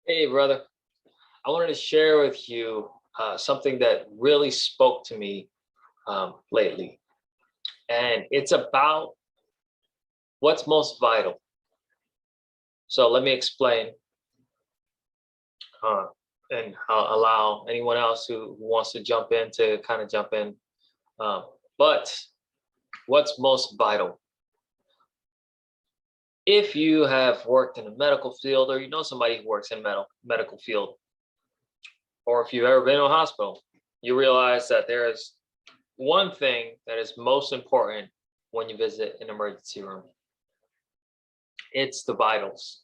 Hey, brother. I wanted to share with you something that really spoke to me lately, and it's about what's most vital. So let me explain, uh, and I'll allow anyone else who wants to jump in to kind of jump in. Um, but what's most vital? If you have worked in the medical field, or you know somebody who works in medical field, or if you've ever been to a hospital, you realize that there is one thing that is most important when you visit an emergency room. It's the vitals.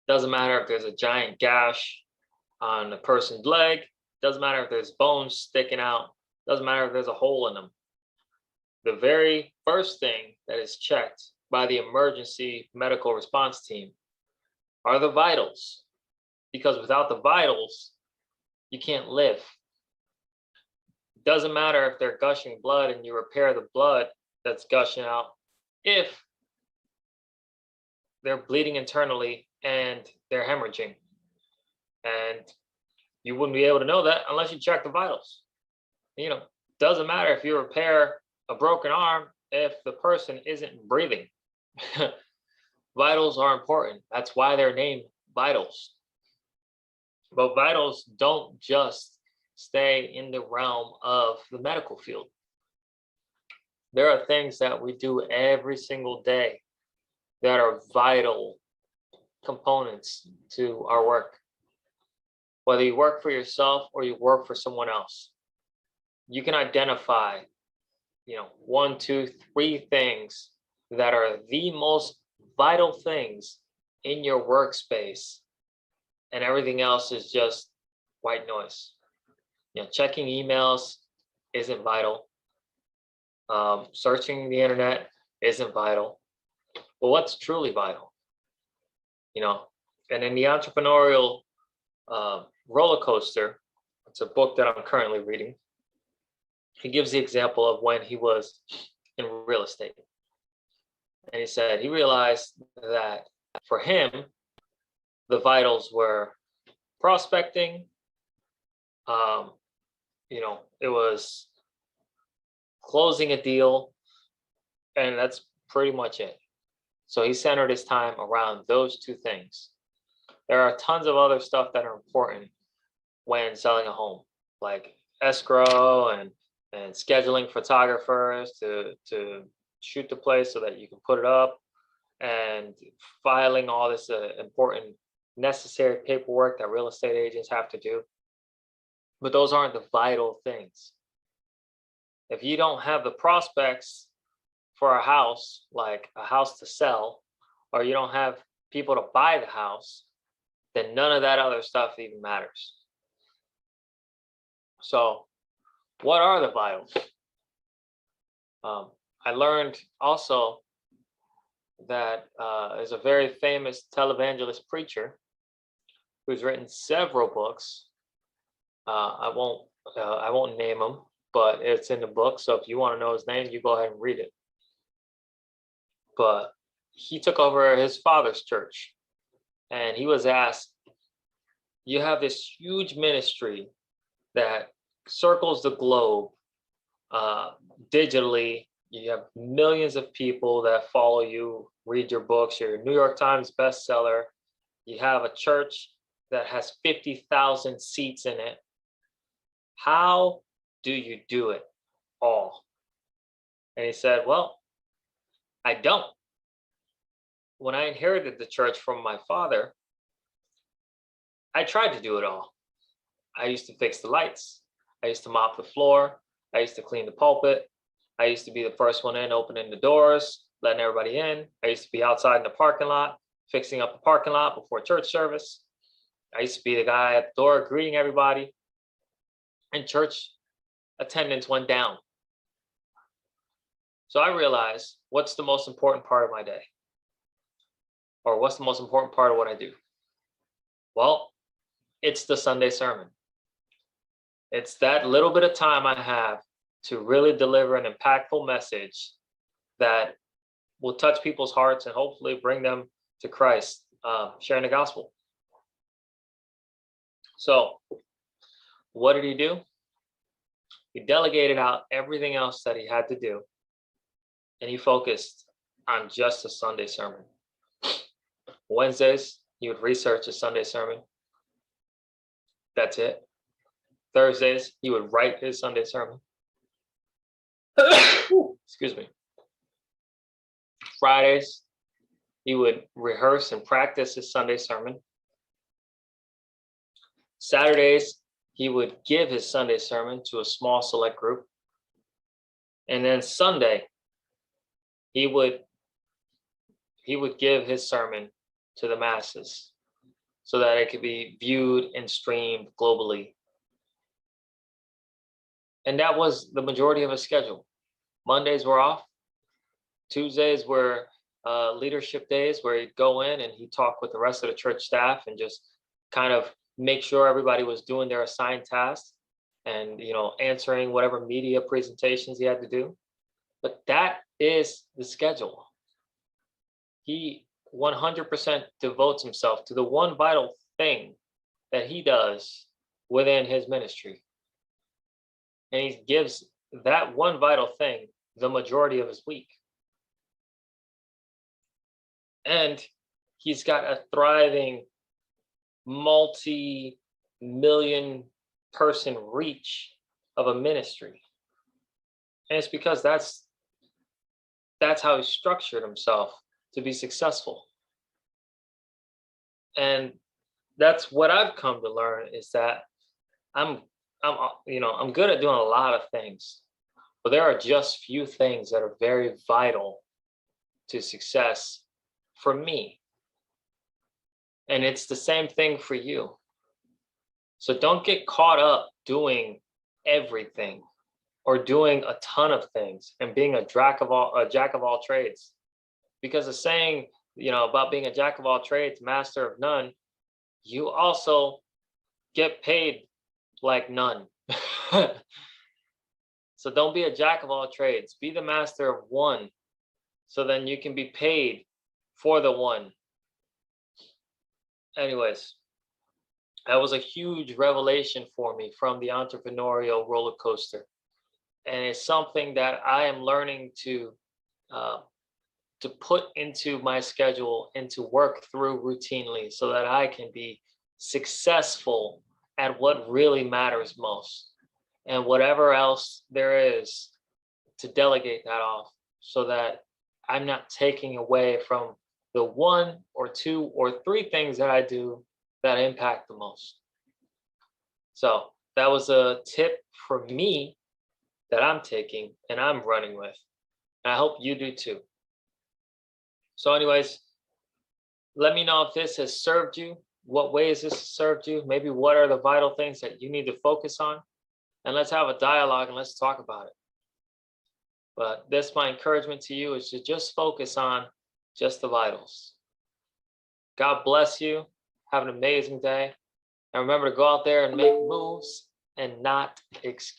Doesn't matter if there's a giant gash on a person's leg, doesn't matter if there's bones sticking out, doesn't matter if there's a hole in them. The very first thing that is checked by the emergency medical response team are the vitals, because without the vitals, you can't live. Doesn't matter if they're gushing blood and you repair the blood that's gushing out if they're bleeding internally and they're hemorrhaging. And you wouldn't be able to know that unless you check the vitals. Doesn't matter if you repair a broken arm if the person isn't breathing. Vitals are important. That's why they're named vitals. But vitals don't just stay in the realm of the medical field. There are things that we do every single day that are vital components to our work. Whether you work for yourself or you work for someone else, you can identify, one, two, three things that are the most vital things in your workspace, and everything else is just white noise. Checking emails isn't vital. Searching the internet isn't vital. But what's truly vital? And in the entrepreneurial roller coaster, it's a book that I'm currently reading. He gives the example of when he was in real estate. And he said he realized that for him, the vitals were prospecting. It was closing a deal, and that's pretty much it. So he centered his time around those two things. There are tons of other stuff that are important when selling a home, like escrow and scheduling photographers to shoot the place so that you can put it up, and filing all this important necessary paperwork that real estate agents have to do. But those aren't the vital things. If you don't have the prospects for a house, like a house to sell, or you don't have people to buy the house, then none of that other stuff even matters. So, what are the vitals? I learned also that is a very famous televangelist preacher who's written several books. I won't name him, but it's in the book. So if you want to know his name, you go ahead and read it. But he took over his father's church, and he was asked, "You have this huge ministry that circles the globe digitally. You have millions of people that follow you, read your books. You're a New York Times bestseller. You have a church that has 50,000 seats in it. How do you do it all?" And he said, "Well, I don't. When I inherited the church from my father, I tried to do it all. I used to fix the lights. I used to mop the floor. I used to clean the pulpit. I used to be the first one in, opening the doors, letting everybody in. I used to be outside in the parking lot, fixing up the parking lot before church service. I used to be the guy at the door greeting everybody. And church attendance went down. So I realized, what's the most important part of my day? Or what's the most important part of what I do? Well, it's the Sunday sermon. It's that little bit of time I have to really deliver an impactful message that will touch people's hearts and hopefully bring them to Christ, sharing the gospel. So what did he do? He delegated out everything else that he had to do, and he focused on just a Sunday sermon. Wednesdays, he would research a Sunday sermon. That's it. Thursdays, he would write his Sunday sermon. Excuse me. Fridays, he would rehearse and practice his Sunday sermon. Saturdays, he would give his Sunday sermon to a small select group. And then Sunday, he would give his sermon to the masses so that it could be viewed and streamed globally. And that was the majority of his schedule. Mondays were off. Tuesdays were leadership days where he'd go in and he'd talk with the rest of the church staff and just kind of make sure everybody was doing their assigned tasks and, answering whatever media presentations he had to do. But that is the schedule. He 100% devotes himself to the one vital thing that he does within his ministry. And he gives that one vital thing the majority of his week. And he's got a thriving multi-million person reach of a ministry. And it's because that's how he structured himself to be successful. And that's what I've come to learn, is that I'm good at doing a lot of things, but there are just few things that are very vital to success for me. And it's the same thing for you. So don't get caught up doing everything or doing a ton of things and being a jack of all trades. Because the saying, about being a jack of all trades, master of none, you also get paid like none. So don't be a jack of all trades. Be the master of one, so then you can be paid for the one. Anyways, that was a huge revelation for me from the entrepreneurial roller coaster. And it's something that I am learning to put into my schedule and to work through routinely so that I can be successful at what really matters most. And whatever else there is, to delegate that off so that I'm not taking away from the one or two or three things that I do that impact the most. So that was a tip for me that I'm taking and I'm running with. And I hope you do too. So anyways, let me know if this has served you, what ways this has served you, maybe what are the vital things that you need to focus on, and let's have a dialogue and let's talk about it. But my encouragement to you is to just focus on just the vitals. God bless you. Have an amazing day. And remember to go out there and make moves and not excuses.